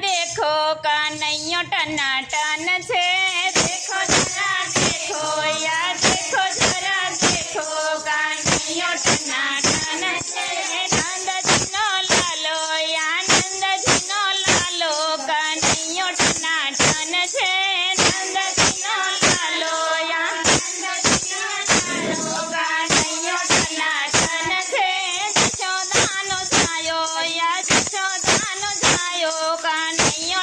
देखो कन्हैया टनाटन छे। देखो जरा देखो या देखो जरा देखो कन्हैया टनाटन छे। नंदजीनो लालो या नंदजीनो लालो कन्हैया टनाटन छे। नंदजीनो लालो या नंदजीनो लालो कन्हैया टनाटन छे। यशोदानो छायो या यशोदानो छायो कन्हैया